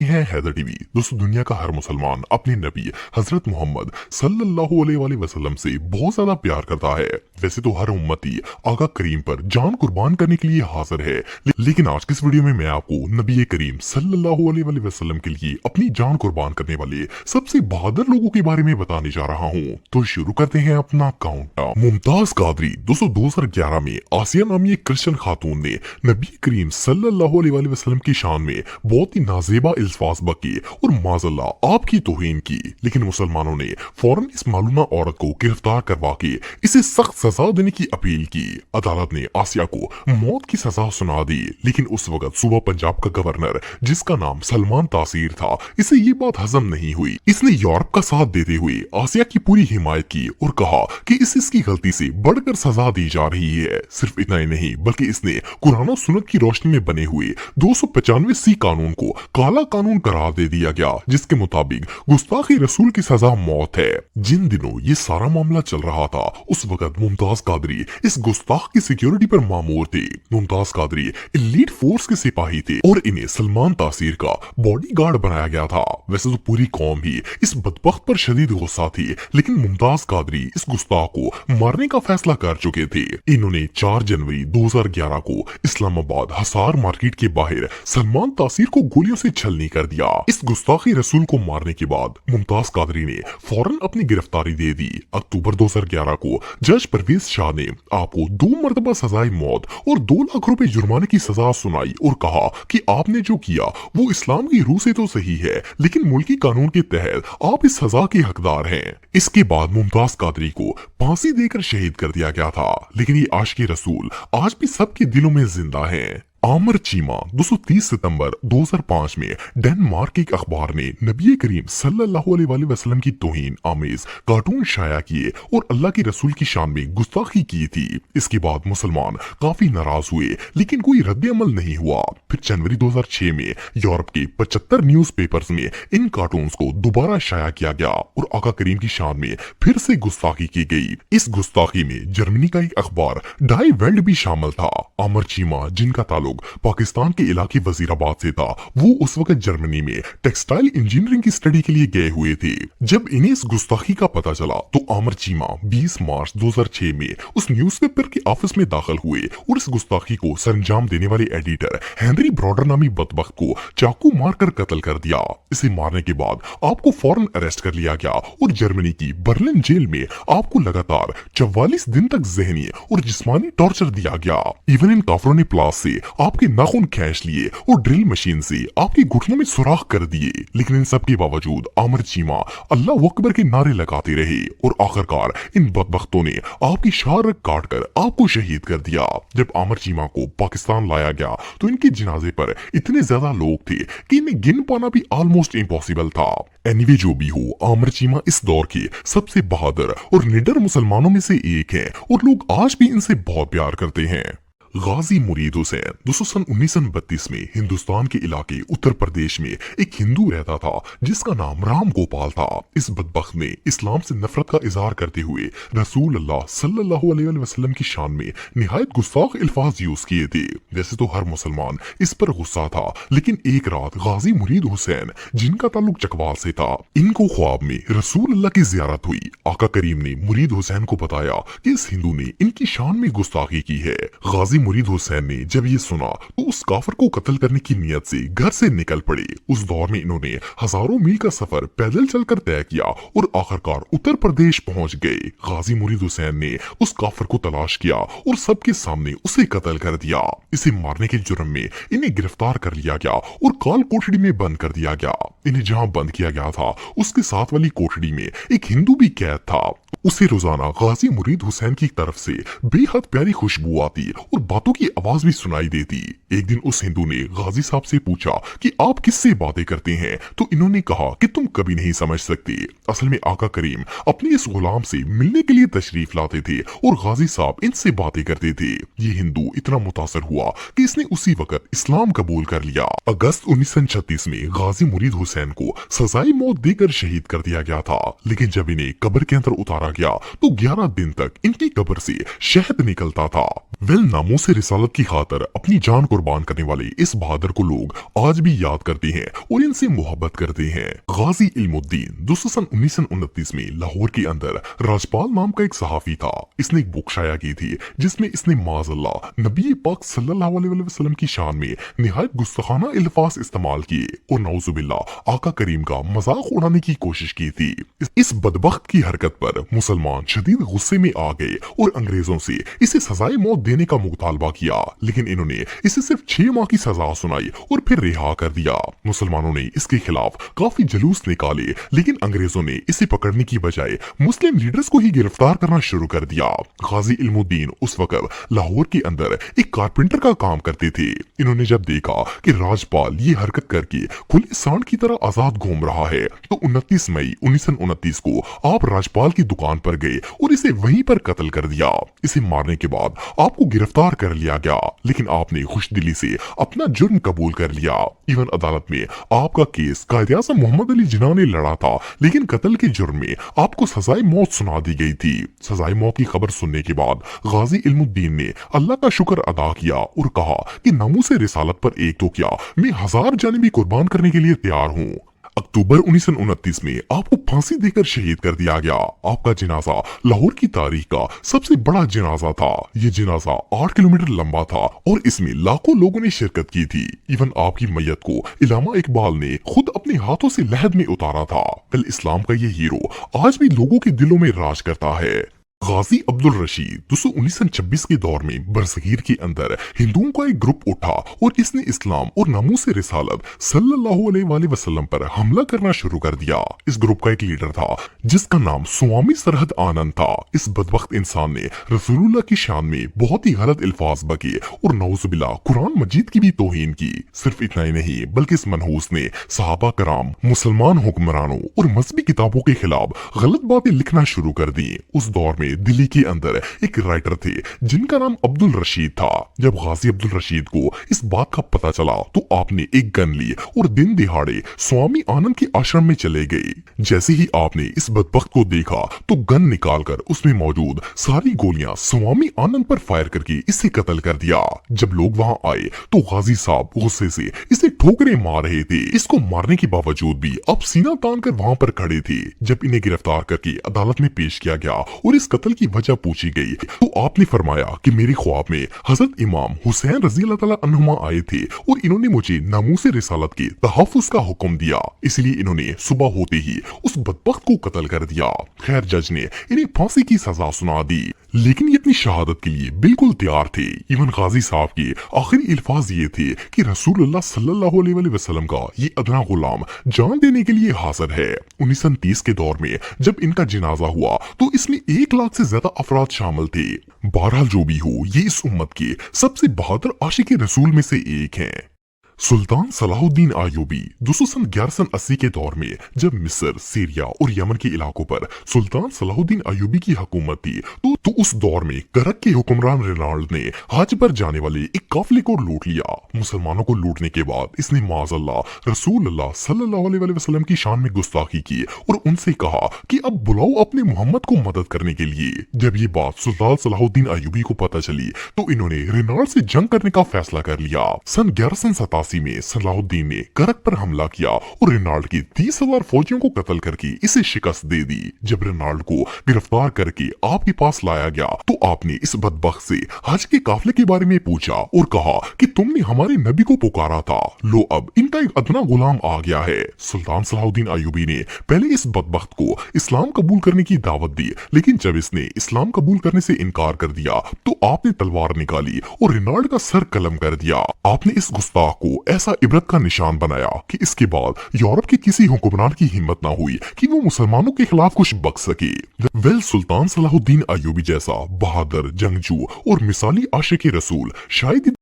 हैं हैदर टीवी। दोस्तों, दुनिया का हर मुसलमान अपने नबी हजरत मोहम्मद सल्लल्लाहु अलैहि वसल्लम से बहुत ज्यादा प्यार करता है। वैसे तो हर उम्मती आका करीम पर जान कुर्बान करने के लिए हाजिर है, लेकिन आज की इस वीडियो में मैं आपको नबी करीम सल्लल्लाहु अलैहि वसल्लम के लिए अपनी जान कुर्बान करने वाले सबसे बहादुर लोगों के बारे में बताने जा रहा हूँ। तो शुरू करते हैं अपना काउंटडाउन। मुमताज कादरी। दोस्तों, 2011 में आसिया नामी एक क्रिश्चियन खातून ने नबी करीम सल्लल्लाहु अलैहि वसल्लम की शान में बहुत ही नाजेबा अल्फाज बके और माज़अल्लाह आपकी तौहीन की, लेकिन मुसलमानों ने फौरन इस मालूमा औरत को गिरफ्तार करवा के इसे सख्त सजा देने की अपील की। अदालत ने आसिया को मौत की सजा सुना दी, लेकिन उस वक्त सूबा पंजाब का गवर्नर, जिसका नाम सलमान तासीर था, इसे ये बात हजम नहीं हुई। इसने यूरोप का साथ देते हुए आसिया की पूरी हिमायत की और कहा कि इसकी गलती से बढ़कर सजा दी जा रही है। सिर्फ इतना ही नहीं, बल्कि इसने कुरान और सुन्नत की रोशनी में बने हुए 295 सी कानून को काला कानून करार दे दिया गया, जिसके मुताबिक गुस्ताखी रसूल की सजा मौत है। जिन दिनों ये सारा मामला चल रहा था, उस वक्त मुमताज कादरी इस गुस्ताख की सिक्योरिटी पर मामूर थे। मुमताज कादरी एलीट फोर्स के सिपाही थे और इन्हें सलमान तासीर का बॉडीगार्ड बनाया गया था। वैसे तो पूरी कौम ही इस बदबख्त पर शदीद गुस्सा थी, लेकिन मुमताज कादरी इस गुस्ताख को मारने का फैसला कर चुके थे। इन्होंने 4 जनवरी 2011 को इस्लामाबाद हसार मार्केट के बाहर सलमान तासीर को गोलियों से छलनी कर दिया। इस गुस्ताखी रसूल को मारने के बाद मुमताज कादरी ने फौरन अपनी गिरफ्तारी दे दी। अक्टूबर 2011 को जज परवेज शाह ने आपको 2 मरतबा सजाए मौत और 2 लाख रुपए जुर्माने की सजा सुनाई और कहा कि आपने जो किया वो इस्लाम की रूह से तो सही है, लेकिन मुल्की कानून के तहत आप इस सजा के हकदार हैं। इसके बाद मुमताज कादरी को फांसी देकर शहीद कर दिया गया था, लेकिन ये आशिक़े रसूल आज भी सबके दिलों में जिंदा है। आमिर चीमा। 230 सितंबर 2005 में डेनमार्क के एक अखबार ने नबी करीम सल्लल्लाहु अलैहि वसल्लम की तौहीन आमेज कार्टून शाया किए और अल्लाह के रसूल की शान में गुस्ताखी की थी। इसके बाद मुसलमान काफी नाराज हुए, लेकिन कोई रद्द-ए-अमल नहीं हुआ। फिर जनवरी 2006 में यूरोप के 75 न्यूज पेपर्स में इन कार्टून्स को दोबारा शाया किया गया और आका करीम की शान में फिर से गुस्ताखी की गई। इस गुस्ताखी में जर्मनी का एक अखबार डाई वेल्ड भी शामिल था। आमिर चीमा, जिनका ताल्लुक पाकिस्तान के इलाके वजीराबाद से था, वो उस वक्त जर्मनी में टेक्सटाइल इंजीनियरिंग की स्टडी के लिए गए हुए थे। जब इन्हें इस गुस्ताखी का पता चला तो आमिर चीमा 20 मार्च 2006 में उस न्यूज़पेपर के ऑफिस में दाखिल हुए और इस गुस्ताखी को सरंजाम देने वाले एडिटर हेनरी ब्रॉडर नामी बदबख्त को चाकू मारकर कत्ल कर दिया। इसे मारने के बाद आपको फौरन अरेस्ट कर लिया गया और जर्मनी की बर्लिन जेल में आपको लगातार 44 दिन तक ज़हनी और जिस्मानी टॉर्चर दिया गया। इवन इन काफरों ने प्लास से आपके नाखून खींच लिए और ड्रिल मशीन से आपके घुटनों में सुराख कर दिए, लेकिन इन सब के बावजूद आमिर चीमा अल्लाह अकबर के नारे लगाते रहे और आखिरकार इन बदबख्तों ने आपकी शाह काट कर आपको शहीद कर दिया। जब आमिर चीमा को पाकिस्तान लाया गया तो इनके जनाजे पर इतने ज्यादा लोग थे कि इन्हें गिन पाना भी ऑलमोस्ट इम्पॉसिबल था। एनीवे, जो भी हो, आमिर चीमा इस दौर के सबसे बहादुर और निडर मुसलमानों में से एक है और लोग आज भी इनसे बहुत प्यार करते हैं। गाजी मुरीद हुसैन। दोस्तों, सन 1932 में हिंदुस्तान के इलाके उत्तर प्रदेश में एक हिंदू रहता था जिसका नाम राम गोपाल था। इस बदबख्त ने इस्लाम से नफरत का इजहार करते हुए रसूल अल्लाह सल्लल्लाहु अलैहि वसल्लम की शान में निहायत गुस्ताख अल्फाज यूज किए थे। वैसे तो हर मुसलमान इस पर गुस्सा था, लेकिन एक रात गाजी मुरीद हुसैन, जिनका ताल्लुक चकवाल से था, इनको ख्वाब में रसूल अल्लाह की जियारत हुई। आका करीम ने मुरीद हुसैन को बताया कि इस हिंदू ने इनकी शान में गुस्ताखी की है। गाजी मुरीद हुसैन ने जब ये सुना तो उस काफिर को कत्ल करने की नियत से घर से निकल पड़े। उस दौर में इन्होंने हजारों मील का सफर पैदल चलकर तय किया और आखिरकार उत्तर प्रदेश पहुंच गए। गाजी मुरीद हुसैन ने उस काफिर को तलाश किया और सबके सामने उसे कत्ल कर दिया। इसे मारने के जुर्म में इन्हें गिरफ्तार कर लिया गया और काल कोठड़ी में बंद कर दिया गया। इन्हें जहाँ बंद किया गया था उसके साथ वाली कोठड़ी में एक हिंदू भी कैद था। उसे रोजाना गाजी मुरीद हुसैन की तरफ से बेहद प्यारी खुशबू आती और बातों की आवाज भी सुनाई देती। एक दिन उस हिंदू ने गाजी साहब से पूछा कि आप किससे बातें करते हैं, तो इन्होंने कहा कि तुम कभी नहीं समझ सकते। असल में आका करीम अपने इस गुलाम से मिलने के लिए तशरीफ लाते थे और गाजी साहब इनसे बातें करते थे। ये हिंदू इतना मुतासर हुआ कि इसने उसी वक्त इस्लाम कबूल कर लिया। अगस्त 1936 में गाजी मुरीद हुसैन को सजाए मौत देकर शहीद कर दिया गया था, लेकिन जब इन्हें कब्र के अंदर उतारा गया तो 11 दिन तक इनकी कब्र से शहद निकलता था। वेल, नामों नामूस रिसालत की खातर अपनी जान कुर्बान करने वाले इस बहादुर को लोग आज भी याद करते हैं और इनसे मोहब्बत करते हैं। गाजी इल्मुद्दीन दोस्तों सन 1929 में लाहौर के अंदर राजपाल नाम का एक सहाफी था। इसने एक बुक शाया की थी जिसमें इसने माज़अल्लाह नबी पाक सल्लल्लाहु अलैहि वसल्लम की शान में निहायत गुस्ताखाना अल्फाज इस्तेमाल किए और नौजुबिल्लाह आका करीम का मजाक उड़ाने की कोशिश की थी। इस बदबख्त की हरकत पर मुसलमान शदीद गुस्से में आ गए और अंग्रेजों से इसे सजाए मौत देने का मुतालबा किया, लेकिन इन्होंने इसे सिर्फ 6 माह की सजा सुनाई और फिर रिहा कर दिया। मुसलमानों ने इसके खिलाफ काफी जुलूस निकाले, लेकिन अंग्रेजों ने इसे पकड़ने की बजाय मुस्लिम लीडर्स को ही गिरफ्तार करना शुरू कर दिया। गाजी इल्मुद्दीन उस वक्त लाहौर के अंदर एक कारपेंटर का काम करते थे। इन्होंने जब देखा कि राजपाल ये हरकत करके खुले सांड की तरह आजाद घूम रहा है, तो 29 मई 1929 को आप राजपाल की दुकान पर गए और इसे वहीं पर कत्ल कर दिया। इसे मारने के बाद आपको गिरफ्तार कर लिया गया, लेकिन आपने खुशदिली से अपना जुर्म कबूल कर लिया। इवन अदालत में आपका केस कायदे-ए-आज़म मोहम्मद अली जिन्ना ने लड़ा था, लेकिन कत्ल के जुर्म में आपको सजाए मौत सुना दी गई थी। सजाए मौत की खबर सुनने के बाद गाजी इल्मुद्दीन ने अल्लाह का शुक्र अदा किया और कहा कि नामूस रिसालत पर एक तो क्या, मैं 1000 जानें भी कुर्बान करने के लिए तैयार हूँ। अक्टूबर 1929 में आपको फांसी देकर शहीद कर दिया गया। आपका जनाजा लाहौर की तारीख का सबसे बड़ा जनाजा था। ये जनाजा 8 किलोमीटर लंबा था और इसमें लाखों लोगों ने शिरकत की थी। इवन आपकी मैयत को इलामा इकबाल ने खुद अपने हाथों से लहद में उतारा था। कल इस्लाम का ये हीरो आज भी लोगों के दिलों में राज करता है। गाजी अब्दुल रशीद दोस्तों 1926 के दौर में बरसगीर के अंदर हिंदुओं का एक ग्रुप उठा और इसने इस्लाम और नामूस रिसालत सल्लल्लाहु अलैहि वसल्लम पर हमला करना शुरू कर दिया। इस ग्रुप का एक लीडर था जिसका नाम स्वामी सरहद आनंद था। इस बदबख्त इंसान ने रसूलुल्लाह की शान में बहुत ही गलत अल्फाज बके और नौजुबिल्लाह कुरान मजीद की भी तौहीन की। सिर्फ इतना ही नहीं बल्कि इस मनहूस ने सहाबा कराम, मुसलमान हुक्मरानों और मजहबी किताबों के खिलाफ गलत बातें लिखना शुरू कर दी। उस दौर में दिल्ली के अंदर एक राइटर थे जिनका नाम अब्दुल रशीद था। जब गाजी अब्दुल रशीद को इस बात का पता चला तो आपने एक गन ली और दिन दिहाड़े स्वामी आनंद के आश्रम में चले गए। जैसे ही आपने इस बदबख्त को देखा तो गन निकालकर उसमें मौजूद सारी गोलियां स्वामी आनंद पर फायर करके इसे कत्ल कर दिया। जब लोग वहां आए तो गाजी साहब गुस्से से इसे ठोकरें मार रहे थे। इसको मारने के बावजूद भी अब सीना तान कर वहां पर खड़े थे। जब इन्हें गिरफ्तार करके अदालत में पेश किया गया और इस कत्ल की वजह पूछी गई तो आपने फरमाया कि मेरे ख्वाब में हजरत इमाम हुसैन रज़ी अल्लाह तआला अन्हुमा आए थे और इन्होंने मुझे नामूस रिसालत के तहफ़्फ़ुज़ का हुक्म दिया, इसलिए इन्होंने सुबह होते ही उस बदबख्त को कत्ल कर दिया। खैर जज ने इन्हें फांसी की सजा सुना दी, लेकिन ये अपनी शहादत के लिए बिल्कुल तैयार थे। इवन गाजी साहब के आखिरी अल्फाज ये थे कि रसूलुल्लाह सल्लल्लाहु अलैहि वसल्लम का ये अदना गुलाम जान देने के लिए हाजिर है। 1930 के दौर में जब इनका जनाजा हुआ तो इसमें 1 लाख से ज्यादा अफराद शामिल थे। बहरहाल जो भी हो, ये इस उम्मत के सबसे बहादुर आशिक रसूल में से एक हैं। सुल्तान सलाहुद्दीन अय्यूबी दोस्तों सन 1180 के दौर में जब मिस्र, सीरिया और यमन के इलाकों पर सुल्तान सलाहुद्दीन अय्यूबी की हुकूमत थी तो उस दौर में करक के हुक्मरान रेनाल्ड ने हज पर जाने वाले एक काफिले को लूट लिया। मुसलमानों को लूटने के बाद इसने माज़अल्लाह रसूलुल्लाह सल्लल्लाहु अलैहि वसल्लम की शान में गुस्ताखी की और उनसे कहा कि अब बुलाओ अपने मोहम्मद को मदद करने के लिए। जब ये बात सुल्तान सलाहुद्दीन अय्यूबी को पता चली तो इन्होंने रेनाल्ड से जंग करने का फैसला कर लिया। सन 1187 में सलाहुद्दीन ने करक पर हमला किया और रेनाल्ड के 30,000 फौजियों को कत्ल करके इसे शिकस्त दे दी। जब रेनाल्ड को गिरफ्तार करके आपके पास लाया गया तो आपने इस बदबख्त से हज के काफिले के बारे में पूछा और कहा कि तुमने हमारे नबी को पुकारा था, लो अब इनका एक अदना गुलाम आ गया है। सुल्तान सलाहुद्दीन अय्यूबी ने पहले इस बदबख्त को इस्लाम कबूल करने की दावत दी, लेकिन जब इसने इस्लाम कबूल करने से इनकार कर दिया तो आपने तलवार निकाली और रेनाल्ड का सर कलम कर दिया। आपने इस गुस्ताख को ऐसा इबरत का निशान बनाया कि इसके बाद यूरोप के किसी हुक्मरान की हिम्मत ना हुई कि वो मुसलमानों के खिलाफ कुछ बक सके। सुल्तान सलाहुद्दीन अय्यूबी जैसा बहादुर जंगजू और मिसाली आशिक रसूल शायद